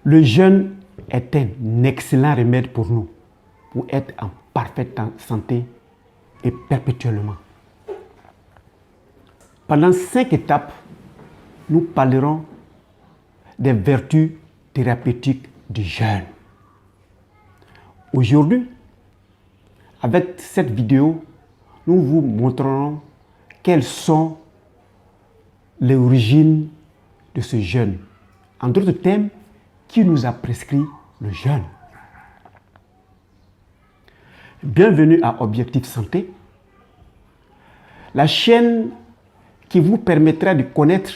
Le jeûne est un excellent remède pour nous, pour être en parfaite santé et perpétuellement. Pendant 5 étapes, nous parlerons des vertus thérapeutiques du jeûne. Aujourd'hui, avec cette vidéo, nous vous montrerons quelles sont les origines de ce jeûne. En d'autres termes, qui nous a prescrit le jeûne. Bienvenue à Objectif Santé, la chaîne qui vous permettra de connaître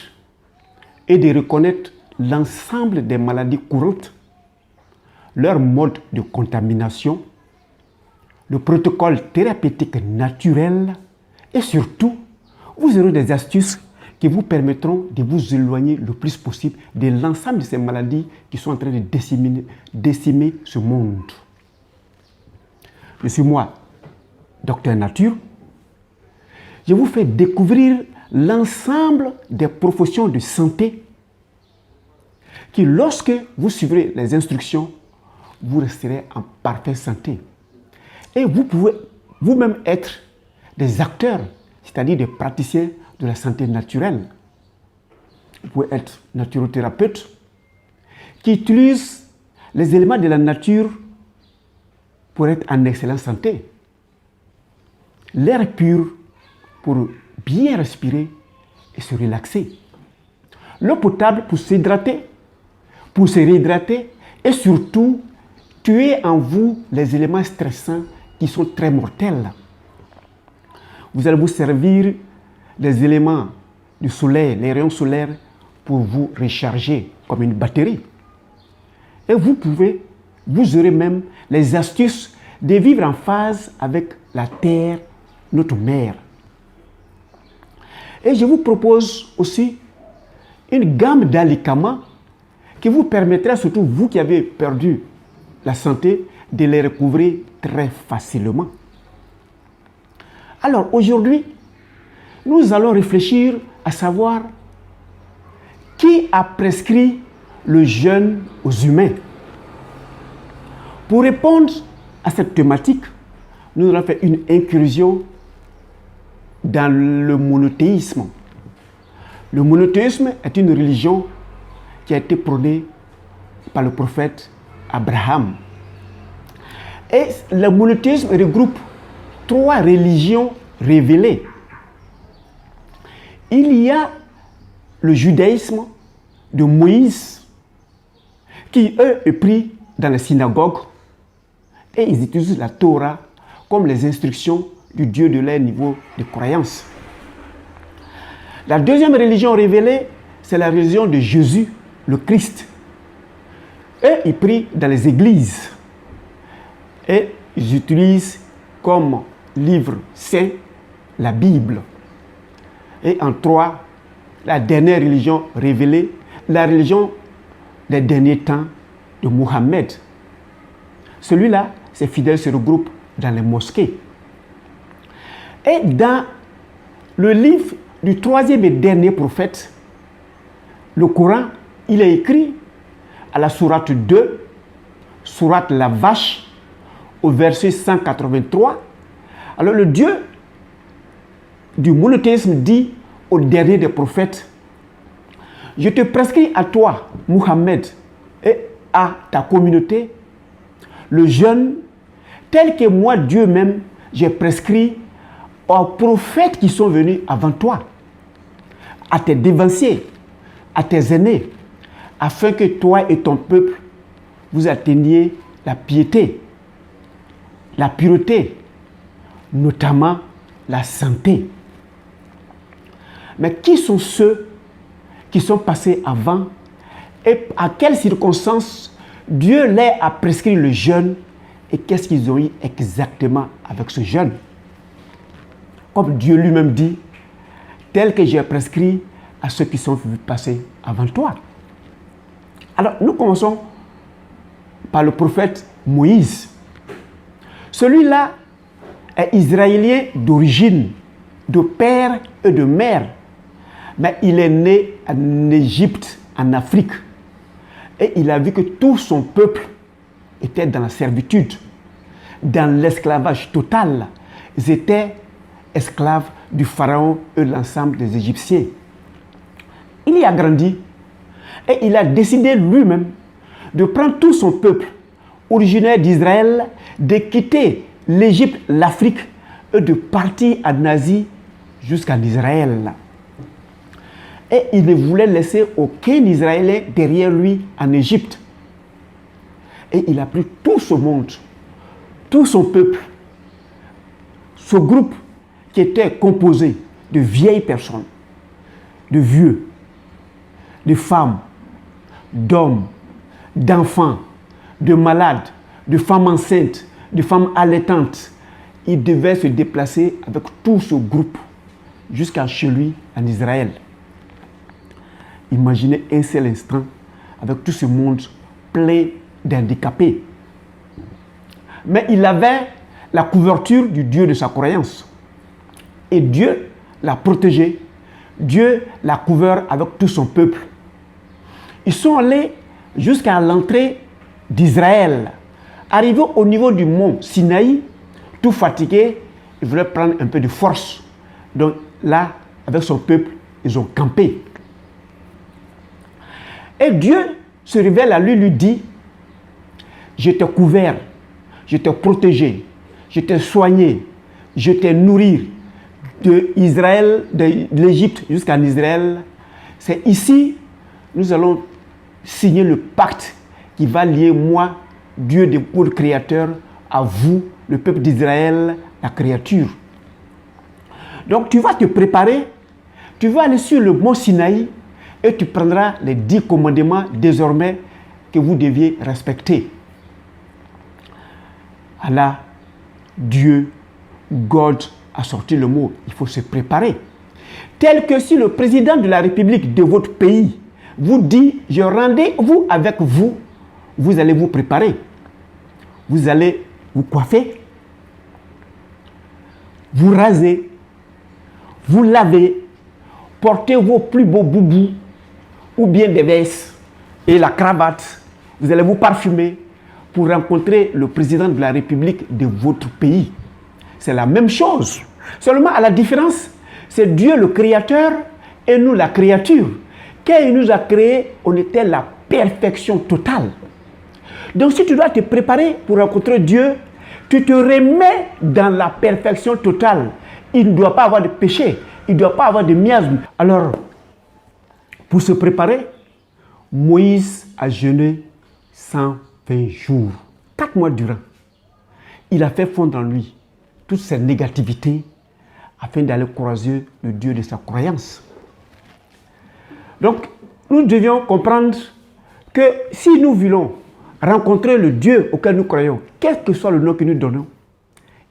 et de reconnaître l'ensemble des maladies courantes, leur mode de contamination, le protocole thérapeutique naturel et surtout, vous aurez des astuces qui vous permettront de vous éloigner le plus possible de l'ensemble de ces maladies qui sont en train de décimer ce monde. Je suis moi, Docteur Nature. Je vous fais découvrir l'ensemble des professions de santé qui, lorsque vous suivrez les instructions, vous resterez en parfaite santé. Et vous pouvez vous-même être des acteurs, c'est-à-dire des praticiens de la santé naturelle. Vous pouvez être naturothérapeute qui utilise les éléments de la nature pour être en excellente santé. L'air pur pour bien respirer et se relaxer. L'eau potable pour s'hydrater, pour se réhydrater et surtout tuer en vous les éléments stressants qui sont très mortels. Vous allez vous servir des éléments du soleil, les rayons solaires, pour vous recharger comme une batterie. Et vous aurez même les astuces de vivre en phase avec la terre, notre mère. Et je vous propose aussi une gamme d'alicaments qui vous permettra, surtout vous qui avez perdu la santé, de les recouvrer très facilement. Alors aujourd'hui, nous allons réfléchir à savoir qui a prescrit le jeûne aux humains. Pour répondre à cette thématique, nous allons faire une incursion dans le monothéisme. Le monothéisme est une religion qui a été prônée par le prophète Abraham. Et le monothéisme regroupe 3 religions révélées. Il y a le judaïsme de Moïse, qui eux est pris dans la synagogue et ils utilisent la Torah comme les instructions du Dieu de leur niveau de croyance. La deuxième religion révélée, c'est la religion de Jésus, le Christ. Eux, ils prient dans les églises et ils utilisent comme livre saint la Bible. Et en 3, la dernière religion révélée, la religion des derniers temps de Mohammed. Celui-là, ses fidèles se regroupent dans les mosquées. Et dans le livre du 3e et dernier prophète, le Coran, il est écrit à la sourate 2, sourate la vache, au verset 183. Alors le Dieu du monothéisme dit au dernier des prophètes: je te prescris à toi, Mohammed, et à ta communauté, le jeûne tel que moi, Dieu même, j'ai prescrit aux prophètes qui sont venus avant toi, à tes dévanciers, à tes aînés, afin que toi et ton peuple, vous atteigniez la piété, la pureté, notamment la santé. Mais qui sont ceux qui sont passés avant et à quelles circonstances Dieu leur a prescrit le jeûne et qu'est-ce qu'ils ont eu exactement avec ce jeûne? Comme Dieu lui-même dit, tel que j'ai prescrit à ceux qui sont passés avant toi. Alors, nous commençons par le prophète Moïse. Celui-là est israélien d'origine, de père et de mère. Mais il est né en Égypte, en Afrique. Et il a vu que tout son peuple était dans la servitude, dans l'esclavage total. Ils étaient esclaves du pharaon et de l'ensemble des Égyptiens. Il y a grandi et il a décidé lui-même de prendre tout son peuple originaire d'Israël, de quitter l'Égypte, l'Afrique et de partir en Asie jusqu'en Israël. Et il ne voulait laisser aucun Israélien derrière lui en Égypte. Et il a pris tout ce monde, tout son peuple, ce groupe qui était composé de vieilles personnes, de vieux, de femmes, d'hommes, d'enfants, de malades, de femmes enceintes, de femmes allaitantes. Il devait se déplacer avec tout ce groupe jusqu'à chez lui en Israël. Imaginez un seul instant avec tout ce monde plein d'handicapés. Mais il avait la couverture du Dieu de sa croyance. Et Dieu l'a protégé. Dieu l'a couvert avec tout son peuple. Ils sont allés jusqu'à l'entrée d'Israël. Arrivés au niveau du mont Sinaï, tout fatigués, ils voulaient prendre un peu de force. Donc là, avec son peuple, ils ont campé. Et Dieu se révèle à lui, lui dit, je t'ai couvert, je t'ai protégé, je t'ai soigné, je t'ai nourri de l'Égypte jusqu'en Israël. C'est ici, nous allons signer le pacte qui va lier moi, Dieu de votre créateur, à vous, le peuple d'Israël, la créature. Donc tu vas te préparer, tu vas aller sur le mont Sinaï et tu prendras les 10 commandements désormais que vous deviez respecter. Allah, Dieu, God a sorti le mot, il faut se préparer. Tel que si le président de la République de votre pays vous dit, je rendez-vous avec vous, vous allez vous préparer. Vous allez vous coiffer, vous raser, vous laver, porter vos plus beaux boubous ou bien des vestes et la cravate. Vous allez vous parfumer pour rencontrer le président de la République de votre pays. C'est la même chose. Seulement à la différence, c'est Dieu le créateur et nous la créature. Quand il nous a créés, on était la perfection totale. Donc si tu dois te préparer pour rencontrer Dieu, tu te remets dans la perfection totale. Il ne doit pas avoir de péché, il ne doit pas avoir de miasme. Alors, pour se préparer, Moïse a jeûné 120 jours, 4 mois durant. Il a fait fondre en lui toutes ses négativités afin d'aller croiser le Dieu de sa croyance. Donc, nous devions comprendre que si nous voulons rencontrer le Dieu auquel nous croyons, quel que soit le nom que nous donnons,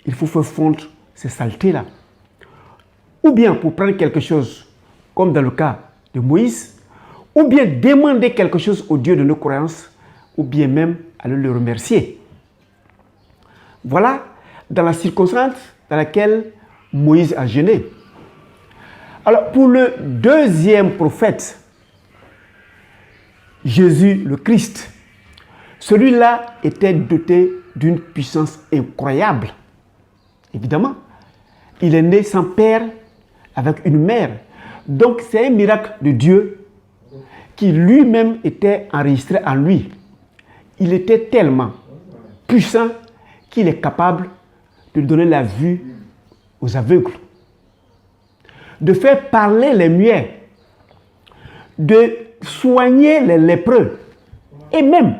il faut faire fondre ces saletés-là. Ou bien pour prendre quelque chose, comme dans le cas de Moïse, ou bien demander quelque chose au Dieu de nos croyances, ou bien même aller le remercier. Voilà dans la circonstance dans laquelle Moïse a jeûné. Alors pour le deuxième prophète, Jésus le Christ, celui-là était doté d'une puissance incroyable. Évidemment, il est né sans père, avec une mère. Donc c'est un miracle de Dieu qui lui-même était enregistré en lui. Il était tellement puissant qu'il est capable de donner la vue aux aveugles, de faire parler les muets, de soigner les lépreux et même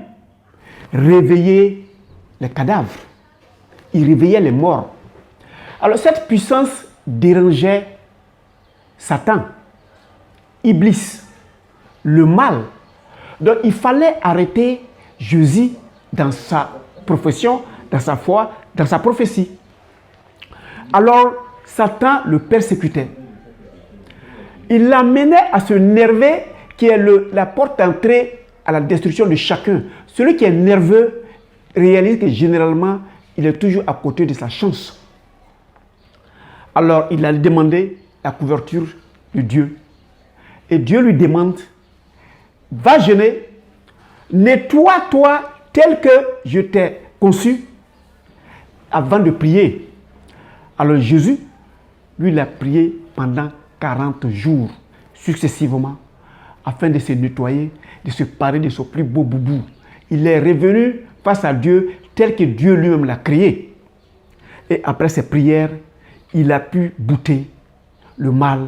réveiller les cadavres. Il réveillait les morts. Alors cette puissance dérangeait Satan, Iblis, le mal. Donc il fallait arrêter Jésus dans sa profession, dans sa foi, dans sa prophétie. Alors Satan le persécutait. Il l'amenait à se nerver qui est la porte d'entrée à la destruction de chacun. Celui qui est nerveux réalise que généralement, il est toujours à côté de sa chance. Alors, il a demandé la couverture de Dieu. Et Dieu lui demande, va jeûner, nettoie-toi tel que je t'ai conçu avant de prier. Alors Jésus, lui, il a prié pendant 40 jours successivement afin de se nettoyer, de se parer de son plus beau boubou. Il est revenu face à Dieu tel que Dieu lui-même l'a créé. Et après ces prières, il a pu bouter le mal,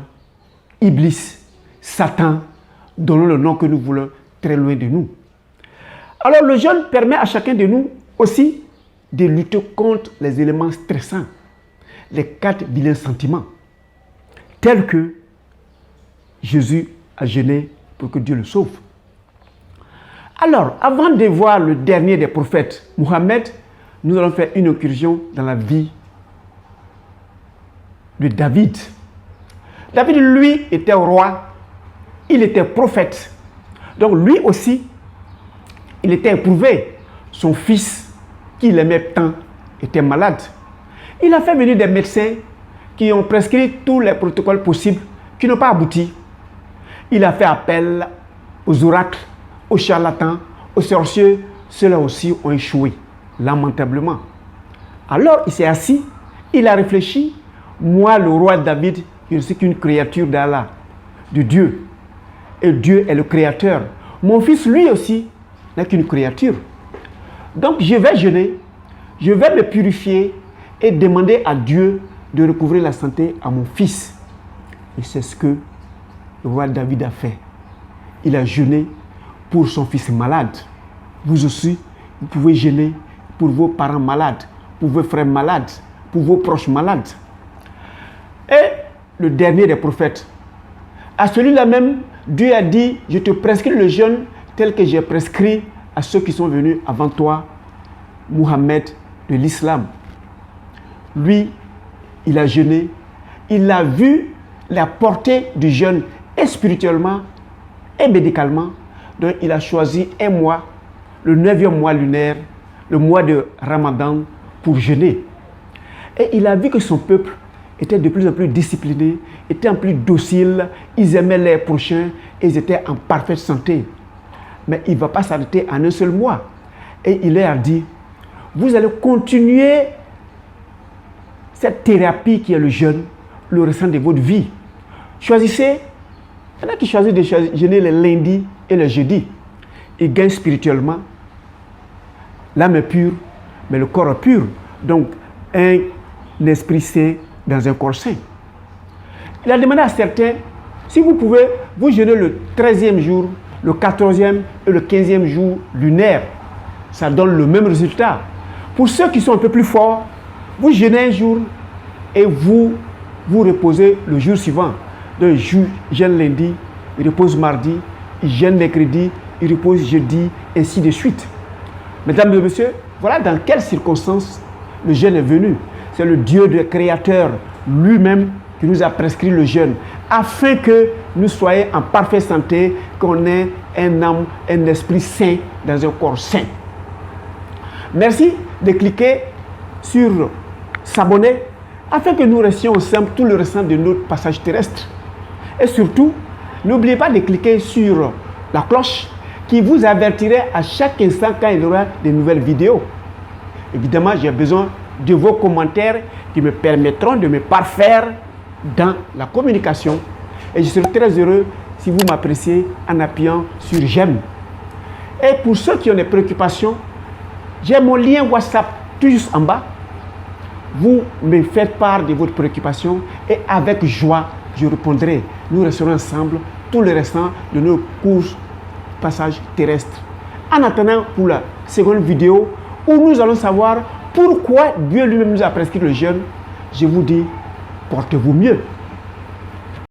Iblis, Satan, donnons le nom que nous voulons, très loin de nous. Alors le jeûne permet à chacun de nous aussi de lutter contre les éléments stressants, les 4 vilains sentiments, tels que Jésus a jeûné pour que Dieu le sauve. Alors, avant de voir le dernier des prophètes, Mohammed, nous allons faire une incursion dans la vie de David. David, lui, était roi, il était prophète. Donc lui aussi, il était éprouvé. Son fils, qu'il aimait tant, était malade. Il a fait venir des médecins qui ont prescrit tous les protocoles possibles, qui n'ont pas abouti. Il a fait appel aux oracles, aux charlatans, aux sorciers. Ceux-là aussi ont échoué, lamentablement. Alors il s'est assis, il a réfléchi. Moi, le roi David, je ne suis qu'une créature d'Allah, de Dieu. Et Dieu est le créateur. Mon fils, lui aussi, n'est qu'une créature. Donc je vais jeûner, je vais me purifier et demander à Dieu de recouvrir la santé à mon fils. Et c'est ce que le roi David a fait. Il a jeûné pour son fils malade. Vous aussi, vous pouvez jeûner pour vos parents malades, pour vos frères malades, pour vos proches malades. Et le dernier des prophètes, à celui-là même, Dieu a dit, je te prescris le jeûne tel que j'ai prescrit à ceux qui sont venus avant toi, Mohammed de l'islam. Lui, il a jeûné, il a vu la portée du jeûne et spirituellement et médicalement. Donc il a choisi un mois, le 9e mois lunaire, le mois de Ramadan, pour jeûner. Et il a vu que son peuple était de plus en plus discipliné, était en plus docile, ils aimaient les prochains et ils étaient en parfaite santé. Mais il ne va pas s'arrêter en un seul mois. Et il leur a dit, vous allez continuer cette thérapie qui est le jeûne, le restant de votre vie. Choisissez, il y en a qui choisissent de jeûner les lundis et les jeudis. Ils gagnent spirituellement, l'âme est pure, mais le corps est pur. Donc, un esprit saint dans un corps saint. Il a demandé à certains, si vous pouvez, vous jeûnez le 13e jour, le 14e et le 15e jour lunaire. Ça donne le même résultat. Pour ceux qui sont un peu plus forts, vous jeûnez un jour et vous reposez le jour suivant. Donc, il jeûne lundi, il repose mardi, il jeûne mercredi, il repose jeudi, ainsi de suite. Mesdames et messieurs, voilà dans quelles circonstances le jeûne est venu. C'est le Dieu le Créateur lui-même qui nous a prescrit le jeûne, afin que nous soyons en parfaite santé, qu'on ait un âme, un esprit sain dans un corps sain. Merci de cliquer sur s'abonner, afin que nous restions ensemble tout le restant de notre passage terrestre. Et surtout, n'oubliez pas de cliquer sur la cloche qui vous avertirait à chaque instant quand il y aura de nouvelles vidéos. Évidemment, j'ai besoin de vos commentaires qui me permettront de me parfaire dans la communication. Et je serai très heureux si vous m'appréciez en appuyant sur j'aime. Et pour ceux qui ont des préoccupations, j'ai mon lien WhatsApp tout juste en bas. Vous me faites part de votre préoccupation et avec joie, je répondrai. Nous resterons ensemble tout le restant de nos courses passage terrestre. En attendant pour la seconde vidéo où nous allons savoir pourquoi Dieu lui-même nous a prescrit le jeûne, je vous dis, portez-vous mieux.